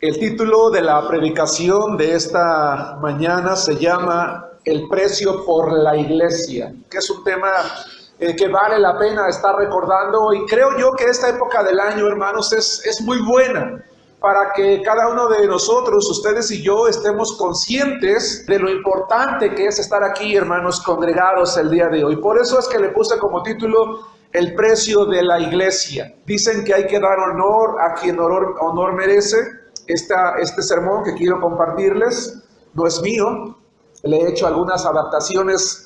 El título de la predicación de esta mañana se llama El precio por la iglesia, que es un tema que vale la pena estar recordando, y creo yo que esta época del año, hermanos, es muy buena para que cada uno de nosotros, ustedes y yo, estemos conscientes de lo importante que es estar aquí, hermanos, congregados el día de hoy. Por eso es que le puse como título El precio de la iglesia. Dicen que hay que dar honor a quien honor merece. Este sermón que quiero compartirles no es mío, le he hecho algunas adaptaciones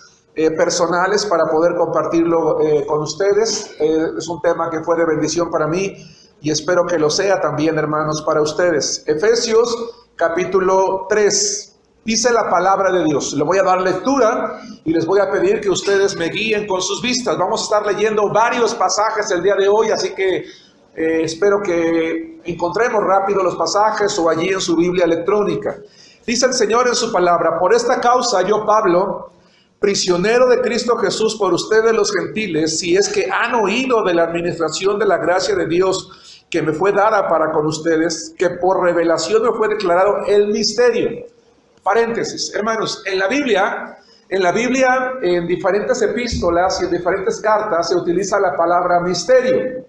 personales para poder compartirlo con ustedes. Es un tema que fue de bendición para mí y espero que lo sea también, hermanos, para ustedes. Efesios capítulo 3, dice la palabra de Dios. Le voy a dar lectura y les voy a pedir que ustedes me guíen con sus vistas. Vamos a estar leyendo varios pasajes el día de hoy, así que espero que encontremos rápido los pasajes o allí en su Biblia electrónica. Dice el Señor en su palabra: por esta causa yo, Pablo, prisionero de Cristo Jesús por ustedes los gentiles, si es que han oído de la administración de la gracia de Dios que me fue dada para con ustedes, que por revelación me fue declarado el misterio. Paréntesis, hermanos, en la Biblia, en diferentes epístolas y en diferentes cartas se utiliza la palabra misterio.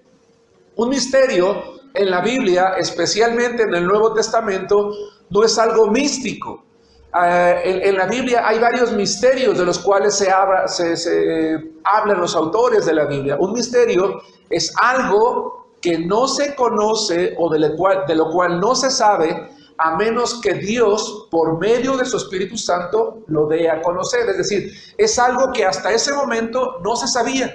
Un misterio en la Biblia, especialmente en el Nuevo Testamento, no es algo místico. En la Biblia hay varios misterios de los cuales se hablan los autores de la Biblia. Un misterio es algo que no se conoce o de lo cual no se sabe, a menos que Dios, por medio de su Espíritu Santo, lo dé a conocer. Es decir, es algo que hasta ese momento no se sabía,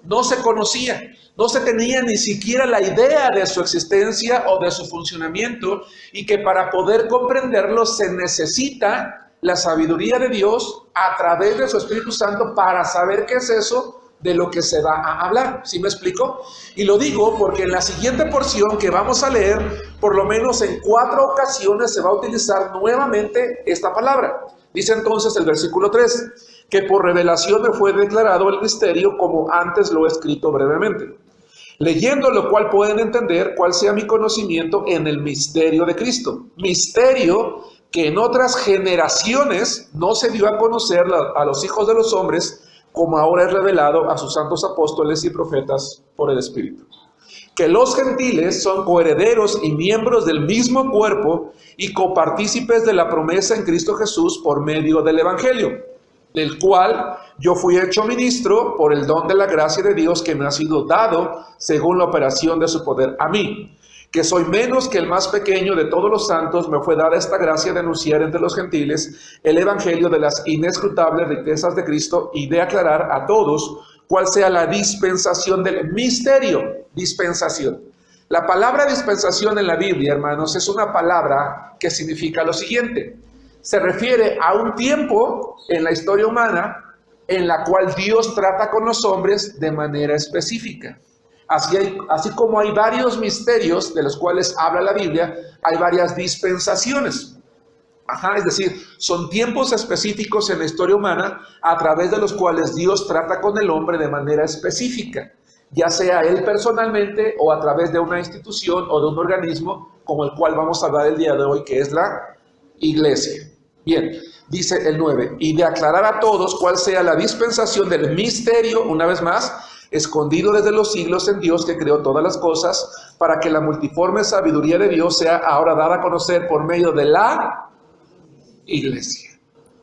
no se conocía, no se tenía ni siquiera la idea de su existencia o de su funcionamiento, y que para poder comprenderlo se necesita la sabiduría de Dios a través de su Espíritu Santo para saber qué es eso de lo que se va a hablar. ¿Sí me explico? Y lo digo porque en la siguiente porción que vamos a leer, por lo menos en 4 ocasiones se va a utilizar nuevamente esta palabra. Dice entonces el versículo 3, que por revelación me fue declarado el misterio, como antes lo he escrito brevemente. Leyendo lo cual pueden entender cuál sea mi conocimiento en el misterio de Cristo. Misterio que en otras generaciones no se dio a conocer a los hijos de los hombres, como ahora es revelado a sus santos apóstoles y profetas por el Espíritu. Que los gentiles son coherederos y miembros del mismo cuerpo y copartícipes de la promesa en Cristo Jesús por medio del Evangelio, del cual yo fui hecho ministro por el don de la gracia de Dios que me ha sido dado según la operación de su poder a mí. Que soy menos que el más pequeño de todos los santos, me fue dada esta gracia de anunciar entre los gentiles el evangelio de las inescrutables riquezas de Cristo y de aclarar a todos cuál sea la dispensación del misterio. Dispensación. La palabra dispensación en la Biblia, hermanos, es una palabra que significa lo siguiente. Se refiere a un tiempo en la historia humana en la cual Dios trata con los hombres de manera específica. Así como hay varios misterios de los cuales habla la Biblia, hay varias dispensaciones. Es decir, son tiempos específicos en la historia humana a través de los cuales Dios trata con el hombre de manera específica, ya sea él personalmente o a través de una institución o de un organismo como el cual vamos a hablar el día de hoy, que es la iglesia. Bien, dice el 9, y de aclarar a todos cuál sea la dispensación del misterio, una vez más, escondido desde los siglos en Dios que creó todas las cosas, para que la multiforme sabiduría de Dios sea ahora dada a conocer por medio de la iglesia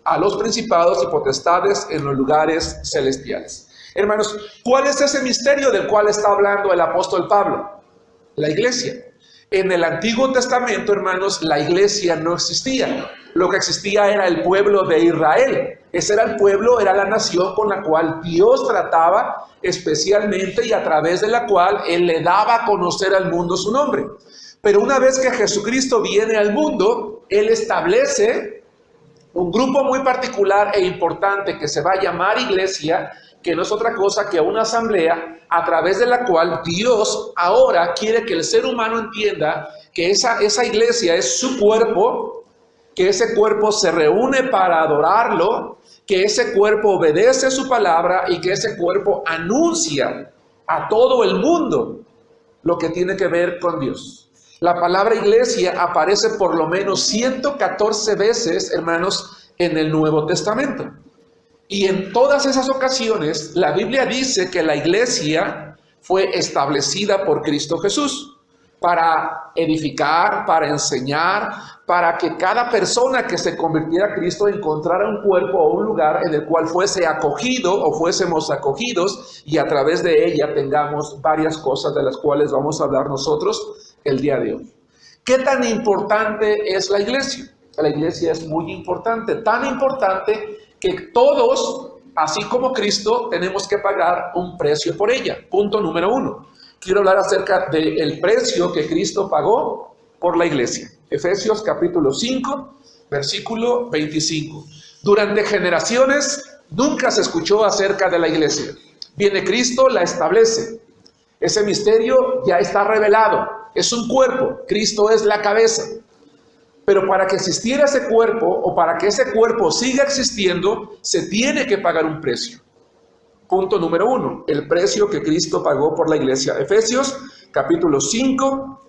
a los principados y potestades en los lugares celestiales. Hermanos, ¿cuál es ese misterio del cual está hablando el apóstol Pablo? La iglesia. En el Antiguo Testamento, hermanos, la iglesia no existía. Lo que existía era el pueblo de Israel. Ese era el pueblo, era la nación con la cual Dios trataba especialmente y a través de la cual Él le daba a conocer al mundo su nombre. Pero una vez que Jesucristo viene al mundo, Él establece un grupo muy particular e importante que se va a llamar iglesia, que no es otra cosa que una asamblea a través de la cual Dios ahora quiere que el ser humano entienda que esa iglesia es su cuerpo, que ese cuerpo se reúne para adorarlo, que ese cuerpo obedece su palabra y que ese cuerpo anuncia a todo el mundo lo que tiene que ver con Dios. La palabra iglesia aparece por lo menos 114 veces, hermanos, en el Nuevo Testamento. Y en todas esas ocasiones, la Biblia dice que la iglesia fue establecida por Cristo Jesús para edificar, para enseñar, para que cada persona que se convirtiera a Cristo encontrara un cuerpo o un lugar en el cual fuese acogido o fuésemos acogidos y a través de ella tengamos varias cosas de las cuales vamos a hablar nosotros el día de hoy. ¿Qué tan importante es la iglesia? La iglesia es muy importante, tan importante que todos, así como Cristo, tenemos que pagar un precio por ella. Punto número 1. Quiero hablar acerca del precio que Cristo pagó por la iglesia. Efesios capítulo 5, versículo 25. Durante generaciones nunca se escuchó acerca de la iglesia. Viene Cristo, la establece. Ese misterio ya está revelado. Es un cuerpo, Cristo es la cabeza. Pero para que existiera ese cuerpo o para que ese cuerpo siga existiendo, se tiene que pagar un precio. Punto número 1, el precio que Cristo pagó por la iglesia. Efesios capítulo 5,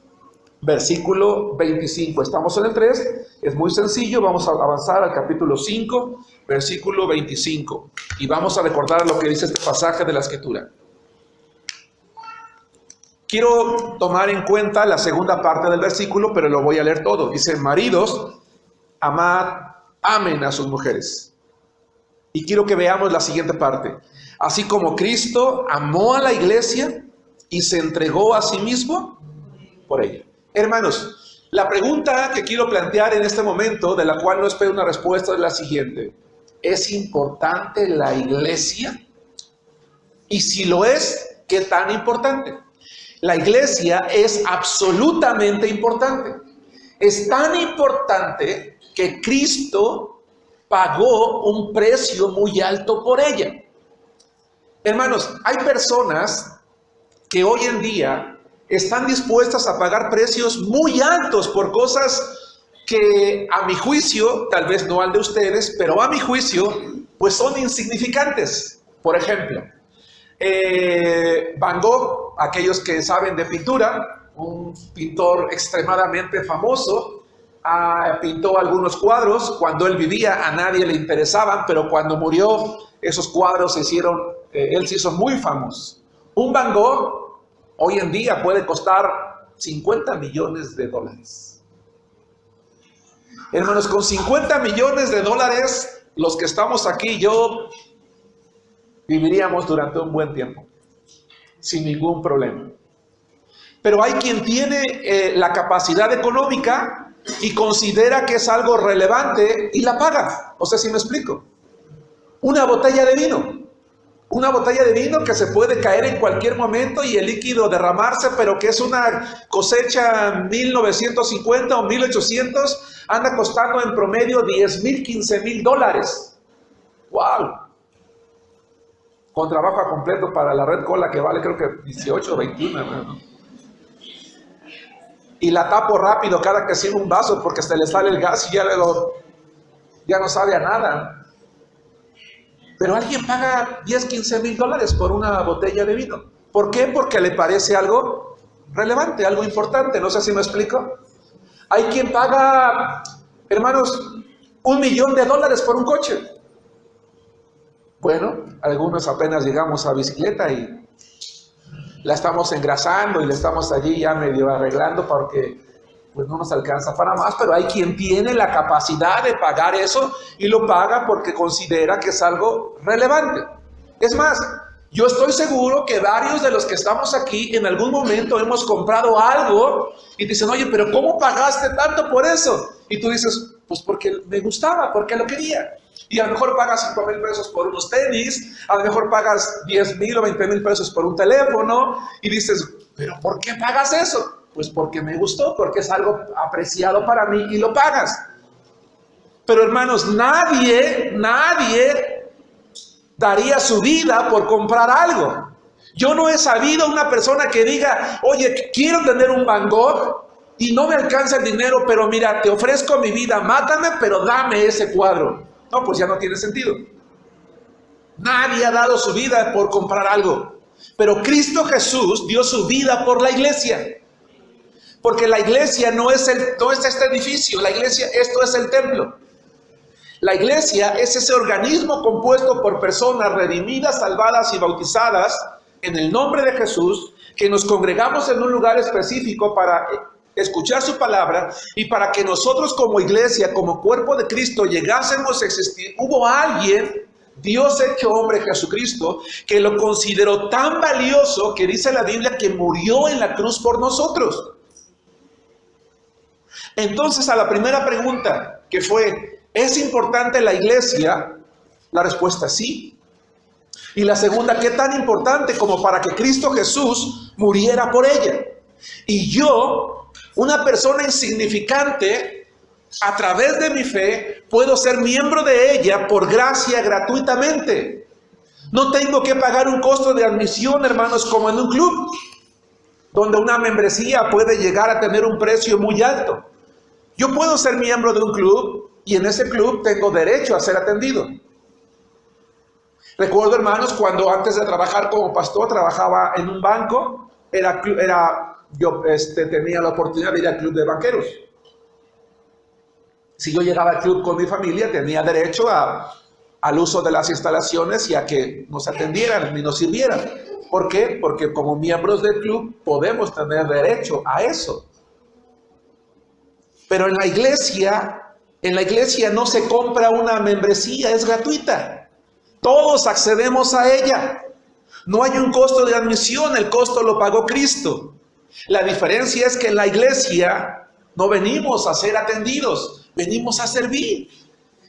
versículo 25. Estamos en el 3, es muy sencillo, vamos a avanzar al capítulo 5, versículo 25. Y vamos a recordar lo que dice este pasaje de la Escritura. Quiero tomar en cuenta la segunda parte del versículo, pero lo voy a leer todo. Dice, maridos, amen a sus mujeres. Y quiero que veamos la siguiente parte. Así como Cristo amó a la iglesia y se entregó a sí mismo por ella. Hermanos, la pregunta que quiero plantear en este momento, de la cual no espero una respuesta, es la siguiente. ¿Es importante la iglesia? Y si lo es, ¿qué tan importante? La iglesia es absolutamente importante. Es tan importante que Cristo pagó un precio muy alto por ella. Hermanos, hay personas que hoy en día están dispuestas a pagar precios muy altos por cosas que a mi juicio, tal vez no al de ustedes, pero a mi juicio, pues son insignificantes. Por ejemplo, Van Gogh, aquellos que saben de pintura, un pintor extremadamente famoso, pintó algunos cuadros. Cuando él vivía a nadie le interesaban, pero cuando murió esos cuadros se hicieron, él se hizo muy famoso. Un Van Gogh hoy en día puede costar $50 millones. Hermanos, con $50 millones, los que estamos aquí, yo viviríamos durante un buen tiempo, sin ningún problema. Pero hay quien tiene la capacidad económica y considera que es algo relevante y la paga. O sea, si me explico. Una botella de vino que se puede caer en cualquier momento y el líquido derramarse, pero que es una cosecha 1950 o 1800, anda costando en promedio $10,000, $15,000. ¡Wow! Con trabajo a completo para la Red Cola, que vale creo que 18 o 21, ¿no? Y la tapo rápido cada que sirve un vaso porque se le sale el gas y ya no sabe a nada. Pero alguien paga $10,000, $15,000 por una botella de vino. ¿Por qué? Porque le parece algo relevante, algo importante. No sé si me explico. Hay quien paga, hermanos, $1 millón por un coche. Bueno, algunos apenas llegamos a bicicleta y la estamos engrasando y le estamos allí ya medio arreglando porque pues no nos alcanza para más, pero hay quien tiene la capacidad de pagar eso y lo paga porque considera que es algo relevante. Es más, yo estoy seguro que varios de los que estamos aquí en algún momento hemos comprado algo y dicen, oye, pero ¿cómo pagaste tanto por eso? Y tú dices, pues porque me gustaba, porque lo quería. Y a lo mejor pagas $5,000 por unos tenis, a lo mejor pagas $10,000 o $20,000 por un teléfono y dices, ¿pero por qué pagas eso? Pues porque me gustó, porque es algo apreciado para mí y lo pagas. Pero hermanos, nadie daría su vida por comprar algo. Yo no he sabido una persona que diga, oye, quiero tener un Van Gogh y no me alcanza el dinero, pero mira, te ofrezco mi vida, mátame, pero dame ese cuadro. No, pues ya no tiene sentido. Nadie ha dado su vida por comprar algo. Pero Cristo Jesús dio su vida por la iglesia. Porque la iglesia no es este edificio, la iglesia, esto es el templo. La iglesia es ese organismo compuesto por personas redimidas, salvadas y bautizadas en el nombre de Jesús, que nos congregamos en un lugar específico para escuchar su palabra y para que nosotros como iglesia, como cuerpo de Cristo, llegásemos a existir. Hubo alguien, Dios hecho hombre, Jesucristo, que lo consideró tan valioso que dice la Biblia que murió en la cruz por nosotros. Entonces, a la primera pregunta, que fue, ¿es importante la iglesia? La respuesta es sí. Y la segunda, ¿qué tan importante como para que Cristo Jesús muriera por ella? Y yo, una persona insignificante, a través de mi fe, puedo ser miembro de ella por gracia gratuitamente. No tengo que pagar un costo de admisión, hermanos, como en un club, donde una membresía puede llegar a tener un precio muy alto. Yo puedo ser miembro de un club y en ese club tengo derecho a ser atendido. Recuerdo, hermanos, cuando antes de trabajar como pastor, trabajaba en un banco, yo tenía la oportunidad de ir al club de banqueros. Si yo llegaba al club con mi familia, tenía derecho al uso de las instalaciones y a que nos atendieran y nos sirvieran. ¿Por qué? Porque como miembros del club podemos tener derecho a eso. Pero en la iglesia no se compra una membresía, es gratuita. Todos accedemos a ella. No hay un costo de admisión, el costo lo pagó Cristo. La diferencia es que en la iglesia no venimos a ser atendidos, venimos a servir.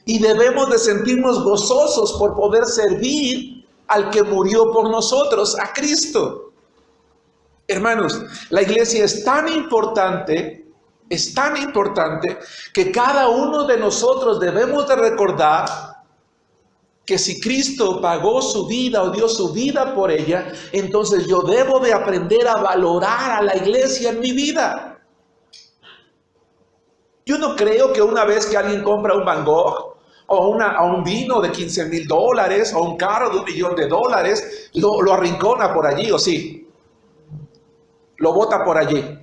Y debemos de sentirnos gozosos por poder servir al que murió por nosotros, a Cristo. Hermanos, la iglesia es tan importante que cada uno de nosotros debemos de recordar que si Cristo pagó su vida o dio su vida por ella, entonces yo debo de aprender a valorar a la iglesia en mi vida. Yo no creo que una vez que alguien compra un Van Gogh o un vino de $15,000 o un carro de $1,000,000, lo arrincona por allí, ¿o sí? Lo bota por allí.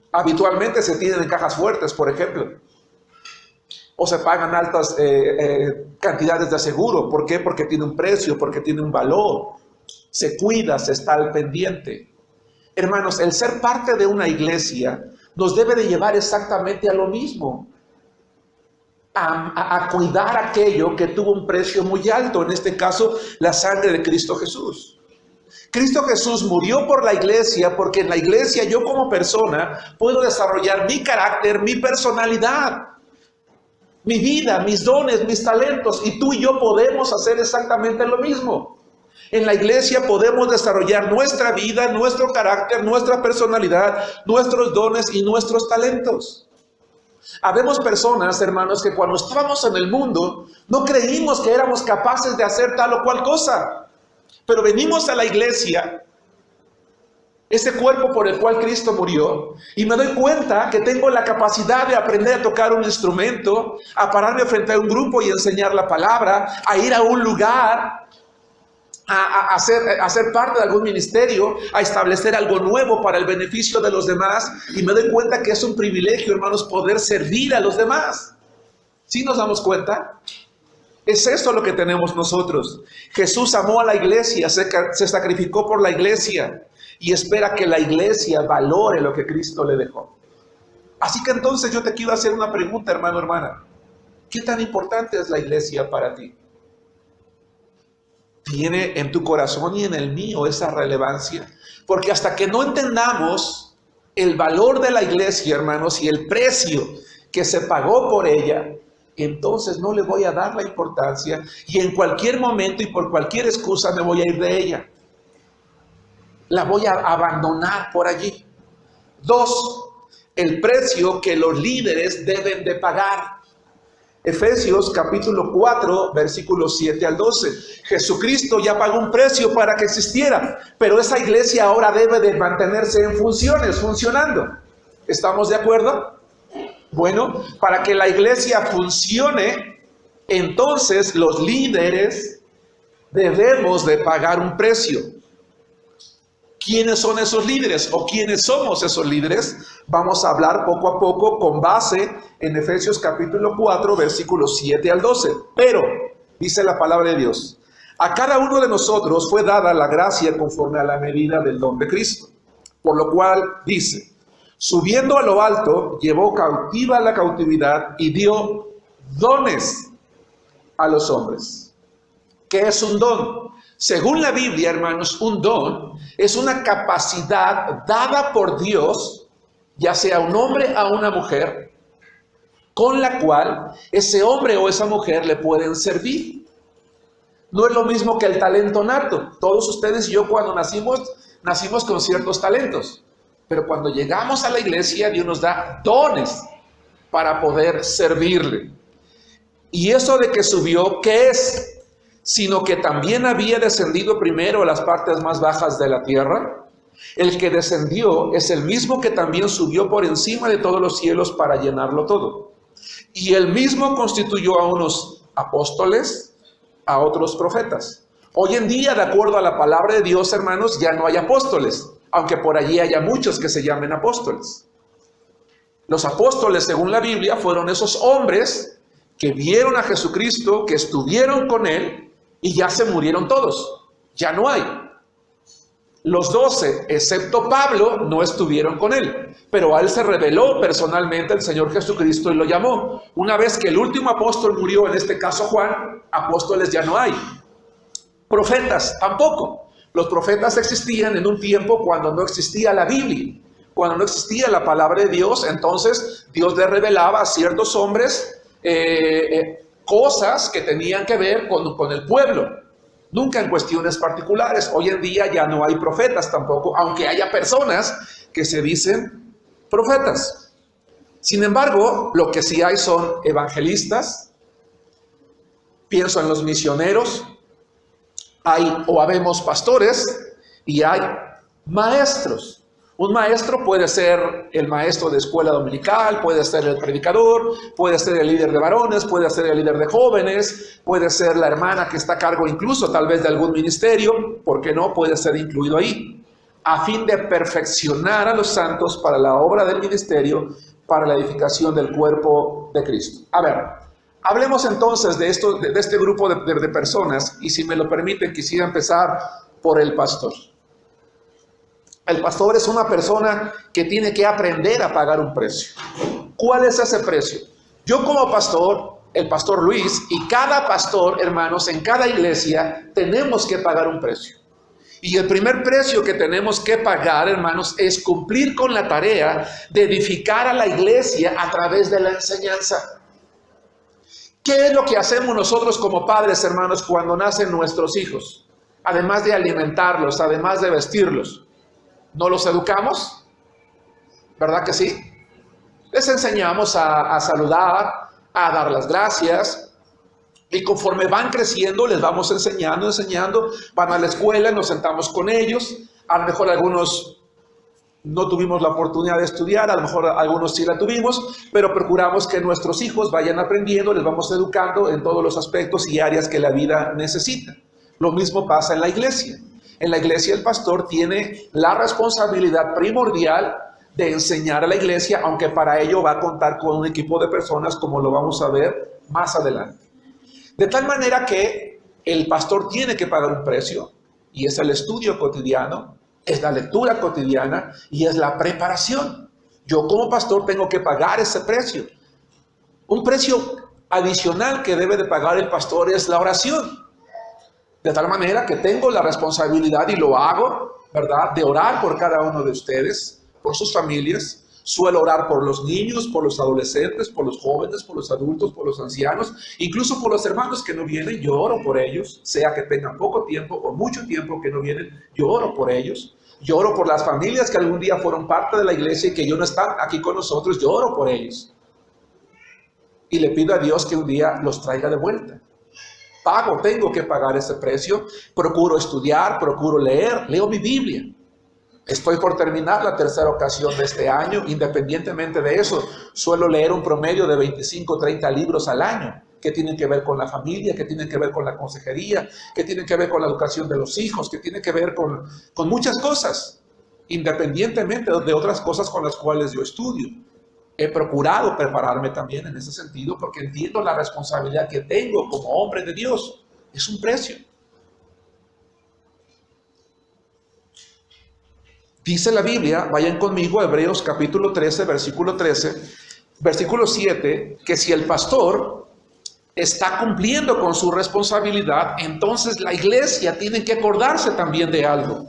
Habitualmente se tienen en cajas fuertes, por ejemplo. O se pagan altas cantidades de seguro. ¿Por qué? Porque tiene un precio, porque tiene un valor. Se cuida, se está al pendiente. Hermanos, el ser parte de una iglesia nos debe de llevar exactamente a lo mismo. A cuidar aquello que tuvo un precio muy alto. En este caso, la sangre de Cristo Jesús. Cristo Jesús murió por la iglesia porque en la iglesia yo como persona puedo desarrollar mi carácter, mi personalidad, mi vida, mis dones, mis talentos, y tú y yo podemos hacer exactamente lo mismo. En la iglesia podemos desarrollar nuestra vida, nuestro carácter, nuestra personalidad, nuestros dones y nuestros talentos. Habemos personas, hermanos, que cuando estábamos en el mundo no creímos que éramos capaces de hacer tal o cual cosa. Pero venimos a la iglesia, ese cuerpo por el cual Cristo murió, y me doy cuenta que tengo la capacidad de aprender a tocar un instrumento, a pararme frente a un grupo y enseñar la palabra, a ir a un lugar, a ser parte de algún ministerio, a establecer algo nuevo para el beneficio de los demás, y me doy cuenta que es un privilegio, hermanos, poder servir a los demás. ¿Sí nos damos cuenta? Es eso lo que tenemos nosotros. Jesús amó a la iglesia, se sacrificó por la iglesia y espera que la iglesia valore lo que Cristo le dejó. Así que entonces yo te quiero hacer una pregunta, hermano, hermana. ¿Qué tan importante es la iglesia para ti? ¿Tiene en tu corazón y en el mío esa relevancia? Porque hasta que no entendamos el valor de la iglesia, hermanos, y el precio que se pagó por ella, entonces no le voy a dar la importancia y en cualquier momento y por cualquier excusa me voy a ir de ella. La voy a abandonar por allí. 2, el precio que los líderes deben de pagar. Efesios capítulo 4, versículos 7 al 12. Jesucristo ya pagó un precio para que existiera, pero esa iglesia ahora debe de mantenerse en funciones, funcionando. ¿Estamos de acuerdo? Bueno, para que la iglesia funcione, entonces los líderes debemos de pagar un precio. ¿Quiénes son esos líderes o quiénes somos esos líderes? Vamos a hablar poco a poco con base en Efesios capítulo 4, versículos 7 al 12. Pero, dice la palabra de Dios, a cada uno de nosotros fue dada la gracia conforme a la medida del don de Cristo. Por lo cual dice, subiendo a lo alto, llevó cautiva la cautividad y dio dones a los hombres. ¿Qué es un don? Según la Biblia, hermanos, un don es una capacidad dada por Dios, ya sea un hombre o una mujer, con la cual ese hombre o esa mujer le pueden servir. No es lo mismo que el talento nato. Todos ustedes y yo cuando nacimos con ciertos talentos. Pero cuando llegamos a la iglesia, Dios nos da dones para poder servirle. Y eso de que subió, ¿qué es? Sino que también había descendido primero a las partes más bajas de la tierra. El que descendió es el mismo que también subió por encima de todos los cielos para llenarlo todo. Y él mismo constituyó a unos apóstoles, a otros profetas. Hoy en día, de acuerdo a la palabra de Dios, hermanos, ya no hay apóstoles, aunque por allí haya muchos que se llamen apóstoles. Los apóstoles, según la Biblia, fueron esos hombres que vieron a Jesucristo, que estuvieron con él, y ya se murieron todos, ya no hay. Los 12, excepto Pablo, no estuvieron con él, pero a él se reveló personalmente el Señor Jesucristo y lo llamó. Una vez que el último apóstol murió, en este caso Juan, apóstoles ya no hay. Profetas tampoco. Los profetas existían en un tiempo cuando no existía la Biblia, cuando no existía la palabra de Dios. Entonces Dios le revelaba a ciertos hombres cosas que tenían que ver con el pueblo, nunca en cuestiones particulares. Hoy en día ya no hay profetas tampoco, aunque haya personas que se dicen profetas. Sin embargo, lo que sí hay son evangelistas, pienso en los misioneros, hay o habemos pastores y hay maestros. Un maestro puede ser el maestro de escuela dominical, puede ser el predicador, puede ser el líder de varones, puede ser el líder de jóvenes, puede ser la hermana que está a cargo incluso tal vez de algún ministerio, ¿por qué no? Puede ser incluido ahí, a fin de perfeccionar a los santos para la obra del ministerio, para la edificación del cuerpo de Cristo. A ver, hablemos entonces de este grupo de personas, y si me lo permiten quisiera empezar por el pastor. El pastor es una persona que tiene que aprender a pagar un precio. ¿Cuál es ese precio? Yo como pastor, el pastor Luis, y cada pastor, hermanos, en cada iglesia, tenemos que pagar un precio. Y el primer precio que tenemos que pagar, hermanos, es cumplir con la tarea de edificar a la iglesia a través de la enseñanza. ¿Qué es lo que hacemos nosotros como padres, hermanos, cuando nacen nuestros hijos? Además de alimentarlos, además de vestirlos. ¿No los educamos? ¿Verdad que sí? Les enseñamos a saludar, a dar las gracias. Y conforme van creciendo, les vamos enseñando. Van a la escuela, nos sentamos con ellos. A lo mejor algunos no tuvimos la oportunidad de estudiar, a lo mejor algunos sí la tuvimos, pero procuramos que nuestros hijos vayan aprendiendo, les vamos educando en todos los aspectos y áreas que la vida necesita. Lo mismo pasa en la iglesia. En la iglesia el pastor tiene la responsabilidad primordial de enseñar a la iglesia, aunque para ello va a contar con un equipo de personas, como lo vamos a ver más adelante. De tal manera que el pastor tiene que pagar un precio, y es el estudio cotidiano, es la lectura cotidiana y es la preparación. Yo como pastor tengo que pagar ese precio. Un precio adicional que debe de pagar el pastor es la oración. De tal manera que tengo la responsabilidad, y lo hago, ¿verdad?, de orar por cada uno de ustedes, por sus familias. Suelo orar por los niños, por los adolescentes, por los jóvenes, por los adultos, por los ancianos, incluso por los hermanos que no vienen. Yo oro por ellos, sea que tengan poco tiempo o mucho tiempo que no vienen, yo oro por ellos. Yo oro por las familias que algún día fueron parte de la iglesia y que ya no están aquí con nosotros, yo oro por ellos. Y le pido a Dios que un día los traiga de vuelta. Tengo que pagar ese precio. Procuro estudiar, procuro leer, leo mi Biblia. Estoy por terminar la tercera ocasión de este año. Independientemente de eso, suelo leer un promedio de 25 o 30 libros al año, que que tienen que ver con la familia, que tienen que ver con la consejería, que tienen que ver con la educación de los hijos, que tienen que ver con muchas cosas, independientemente de otras cosas con las cuales yo estudio. He procurado prepararme también en ese sentido porque entiendo la responsabilidad que tengo como hombre de Dios. Es un precio. Dice la Biblia, vayan conmigo a Hebreos capítulo 13, versículo 7, que si el pastor está cumpliendo con su responsabilidad, entonces la iglesia tiene que acordarse también de algo.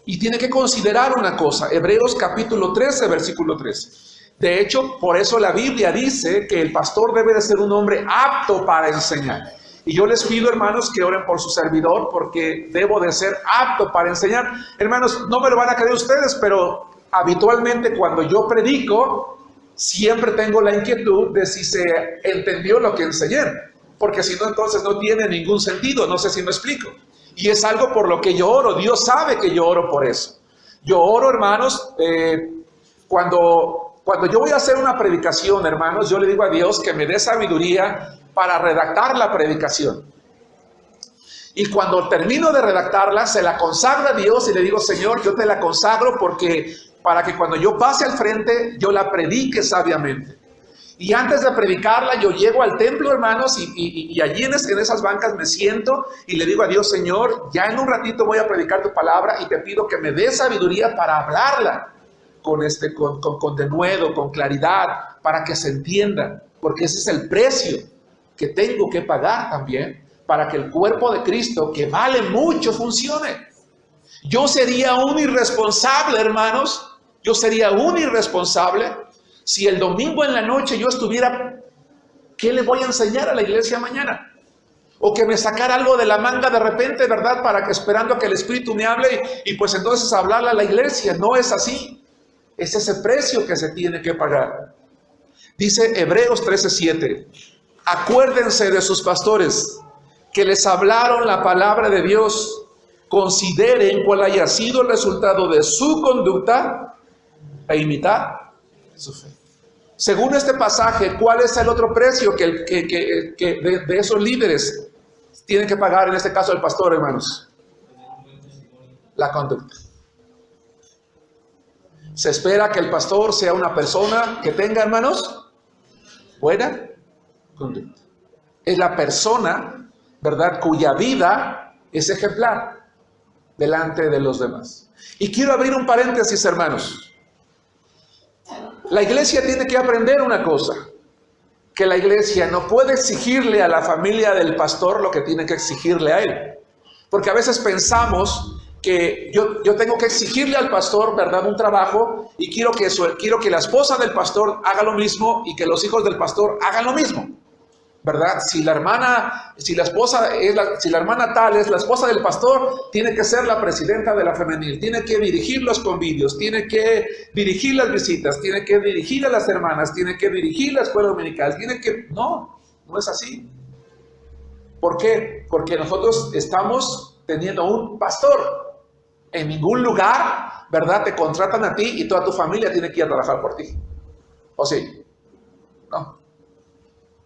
Y tiene que considerar una cosa, Hebreos capítulo 13, versículo 13. De hecho, por eso la Biblia dice que el pastor debe de ser un hombre apto para enseñar. Y yo les pido, hermanos, que oren por su servidor, porque debo de ser apto para enseñar. Hermanos, no me lo van a creer ustedes, pero habitualmente cuando yo predico, siempre tengo la inquietud de si se entendió lo que enseñé. Porque si no, entonces no tiene ningún sentido. No sé si me explico. Y es algo por lo que yo oro. Dios sabe que yo oro por eso. Yo oro, hermanos, cuando yo voy a hacer una predicación, hermanos, yo le digo a Dios que me dé sabiduría para redactar la predicación. Y cuando termino de redactarla, se la consagro a Dios y le digo, Señor, yo te la consagro para que cuando yo pase al frente, yo la predique sabiamente. Y antes de predicarla, yo llego al templo, hermanos, y allí en esas bancas me siento y le digo a Dios, Señor, ya en un ratito voy a predicar tu palabra y te pido que me dé sabiduría para hablarla con denuedo, con claridad, para que se entienda, porque ese es el precio que tengo que pagar también para que el cuerpo de Cristo, que vale mucho, funcione. Yo sería un irresponsable, hermanos, yo sería un irresponsable si el domingo en la noche yo estuviera, ¿qué le voy a enseñar a la iglesia mañana? O que me sacara algo de la manga de repente, ¿verdad? Para que esperando a que el Espíritu me hable y pues entonces hablarle a la iglesia. No es así. Es ese precio que se tiene que pagar. Dice Hebreos 13:7. Acuérdense de sus pastores que les hablaron la palabra de Dios. Consideren cuál haya sido el resultado de su conducta e imitar su fe. Según este pasaje, ¿cuál es el otro precio que de esos líderes tienen que pagar, en este caso el pastor, hermanos? La conducta. Se espera que el pastor sea una persona que tenga, hermanos, buena conducta. Es la persona, ¿verdad?, cuya vida es ejemplar delante de los demás. Y quiero abrir un paréntesis, hermanos. La iglesia tiene que aprender una cosa, que la iglesia no puede exigirle a la familia del pastor lo que tiene que exigirle a él. Porque a veces pensamos que yo tengo que exigirle al pastor, ¿verdad?, un trabajo, y quiero que la esposa del pastor haga lo mismo y que los hijos del pastor hagan lo mismo, ¿verdad? Si la hermana tal es la esposa del pastor, tiene que ser la presidenta de la femenil, tiene que dirigir los convivios, tiene que dirigir las visitas, tiene que dirigir a las hermanas, tiene que dirigir la escuela dominical, no es así. ¿Por qué? Porque nosotros estamos teniendo un pastor. En ningún lugar, ¿verdad?, te contratan a ti y toda tu familia tiene que ir a trabajar por ti. ¿O sí? No.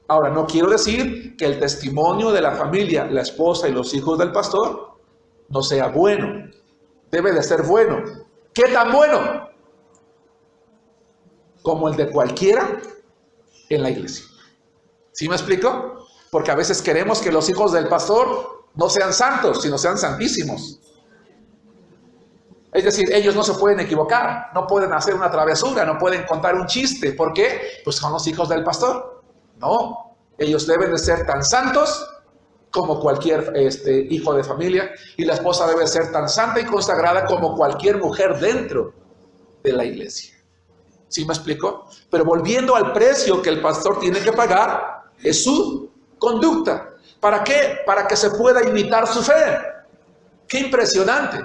Ahora, no quiero decir que el testimonio de la familia, la esposa y los hijos del pastor, no sea bueno. Debe de ser bueno. ¿Qué tan bueno? Como el de cualquiera en la iglesia. ¿Sí me explico? Porque a veces queremos que los hijos del pastor no sean santos, sino sean santísimos. Es decir, ellos no se pueden equivocar, no pueden hacer una travesura, no pueden contar un chiste. ¿Por qué? Pues son los hijos del pastor. No, ellos deben de ser tan santos como cualquier hijo de familia, y la esposa debe ser tan santa y consagrada como cualquier mujer dentro de la iglesia. ¿Sí me explico? Pero volviendo al precio que el pastor tiene que pagar, es su conducta. ¿Para qué? Para que se pueda imitar su fe. ¡Qué impresionante!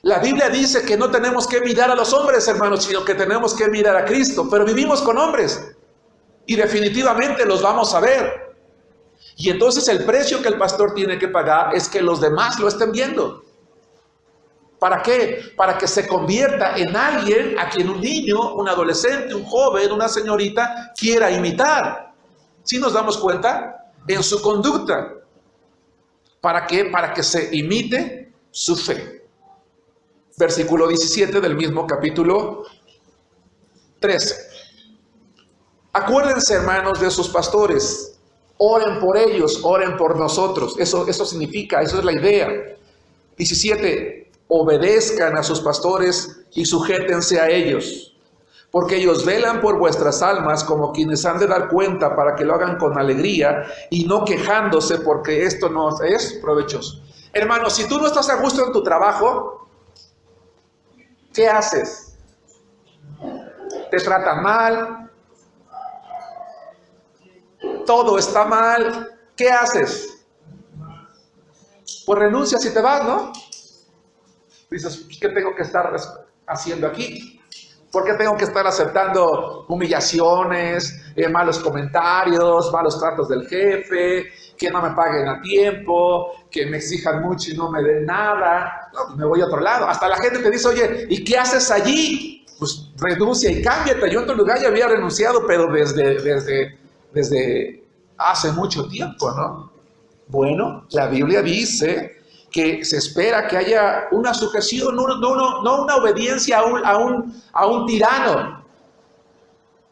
La Biblia dice que no tenemos que mirar a los hombres, hermanos, sino que tenemos que mirar a Cristo. Pero vivimos con hombres y definitivamente los vamos a ver. Y entonces el precio que el pastor tiene que pagar es que los demás lo estén viendo. ¿Para qué? Para que se convierta en alguien a quien un niño, un adolescente, un joven, una señorita quiera imitar. ¿Sí nos damos cuenta? en su conducta. ¿Para qué? Para que se imite su fe. Versículo 17 del mismo capítulo 13. Acuérdense, hermanos, de sus pastores. Oren por ellos, oren por nosotros. Eso significa, eso es la idea. 17. Obedezcan a sus pastores y sujétense a ellos, porque ellos velan por vuestras almas como quienes han de dar cuenta, para que lo hagan con alegría y no quejándose, porque esto no es provechoso. Hermanos, si tú no estás a gusto en tu trabajo, ¿qué haces? ¿Te tratan mal? ¿Todo está mal? ¿Qué haces? Pues renuncias y te vas, ¿no? Dices, ¿qué tengo que estar haciendo aquí? ¿Por qué tengo que estar aceptando humillaciones, malos comentarios, malos tratos del jefe, que no me paguen a tiempo, que me exijan mucho y no me den nada? No, pues me voy a otro lado. Hasta la gente te dice, oye, ¿y qué haces allí? Pues renuncia y cámbiate. Yo en tu lugar ya había renunciado, pero desde hace mucho tiempo, ¿no? Bueno, la Biblia dice que se espera que haya una sujeción, no una obediencia a un tirano,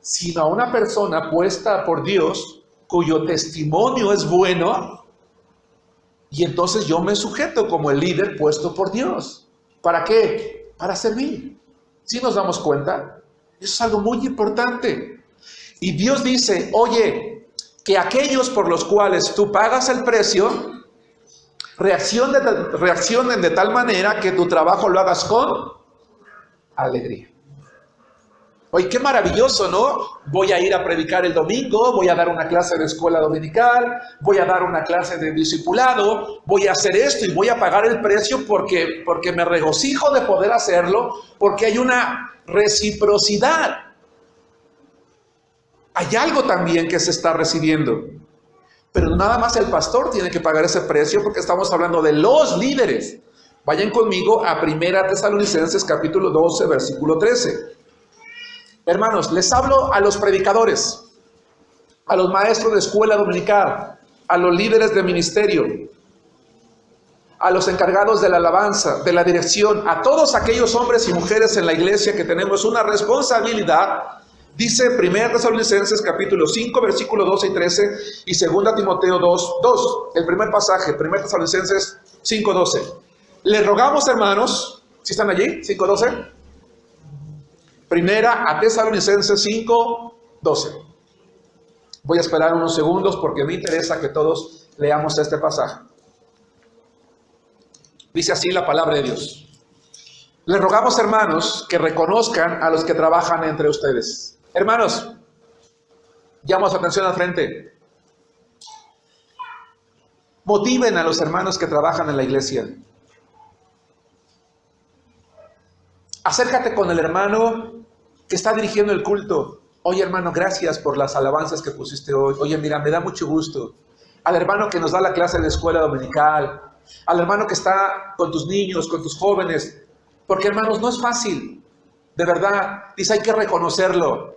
sino a una persona puesta por Dios, cuyo testimonio es bueno, y entonces yo me sujeto como el líder puesto por Dios. ¿Para qué? Para servir. ¿Sí nos damos cuenta? Eso es algo muy importante. Y Dios dice, oye, que aquellos por los cuales tú pagas el precio, reaccionen de tal manera que tu trabajo lo hagas con alegría. Oye, qué maravilloso, ¿no? Voy a ir a predicar el domingo, voy a dar una clase de escuela dominical, voy a dar una clase de discipulado, voy a hacer esto y voy a pagar el precio porque me regocijo de poder hacerlo, porque hay una reciprocidad. Hay algo también que se está recibiendo. Pero nada más el pastor tiene que pagar ese precio, porque estamos hablando de los líderes. Vayan conmigo a 1 Tesalonicenses capítulo 12, versículo 13. Hermanos, les hablo a los predicadores, a los maestros de escuela dominical, a los líderes de ministerio, a los encargados de la alabanza, de la dirección, a todos aquellos hombres y mujeres en la iglesia que tenemos una responsabilidad. Dice 1 Tesalonicenses capítulo 5, versículo 12 y 13, y 2 Timoteo 2, el primer pasaje, 1 Tesalonicenses 5, 12. Les rogamos, hermanos, ¿sí están allí? 5, 12. 1 Tesalonicenses 5, 12. Voy a esperar unos segundos porque me interesa que todos leamos este pasaje. Dice así la palabra de Dios. Les rogamos, hermanos, que reconozcan a los que trabajan entre ustedes. Hermanos, llamo su atención al frente. Motiven a los hermanos que trabajan en la iglesia. Acércate con el hermano que está dirigiendo el culto. Oye, hermano, gracias por las alabanzas que pusiste hoy. Oye, mira, me da mucho gusto. Al hermano que nos da la clase de escuela dominical. Al hermano que está con tus niños, con tus jóvenes. Porque, hermanos, no es fácil. De verdad, dice, hay que reconocerlo.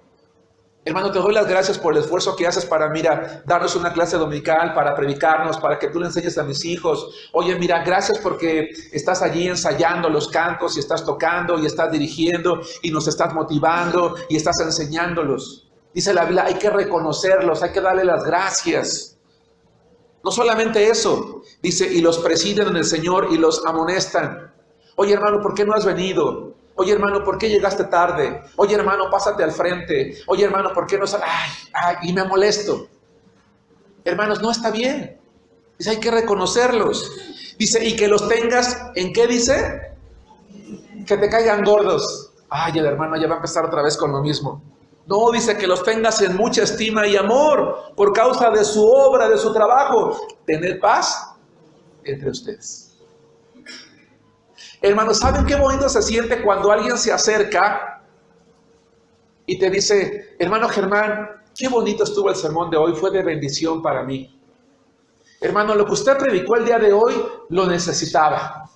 Hermano, te doy las gracias por el esfuerzo que haces para, mira, darnos una clase dominical, para predicarnos, para que tú le enseñes a mis hijos. Oye, mira, gracias porque estás allí ensayando los cantos y estás tocando y estás dirigiendo y nos estás motivando y estás enseñándolos. Dice la Biblia, hay que reconocerlos, hay que darle las gracias. No solamente eso, dice, y los presiden en el Señor y los amonestan. Oye, hermano, ¿por qué no has venido? Oye, hermano, ¿por qué llegaste tarde? Oye, hermano, pásate al frente. Oye, hermano, ¿por qué no sales? Y me molesto. Hermanos, no está bien. Dice, hay que reconocerlos. Dice, y que los tengas, ¿en qué dice? Que te caigan gordos. Ay, el hermano ya va a empezar otra vez con lo mismo. No, dice que los tengas en mucha estima y amor por causa de su obra, de su trabajo. Tened paz entre ustedes. Hermanos, ¿saben qué bonito se siente cuando alguien se acerca y te dice, hermano Germán, qué bonito estuvo el sermón de hoy, fue de bendición para mí? Hermano, lo que usted predicó el día de hoy, lo necesitaba.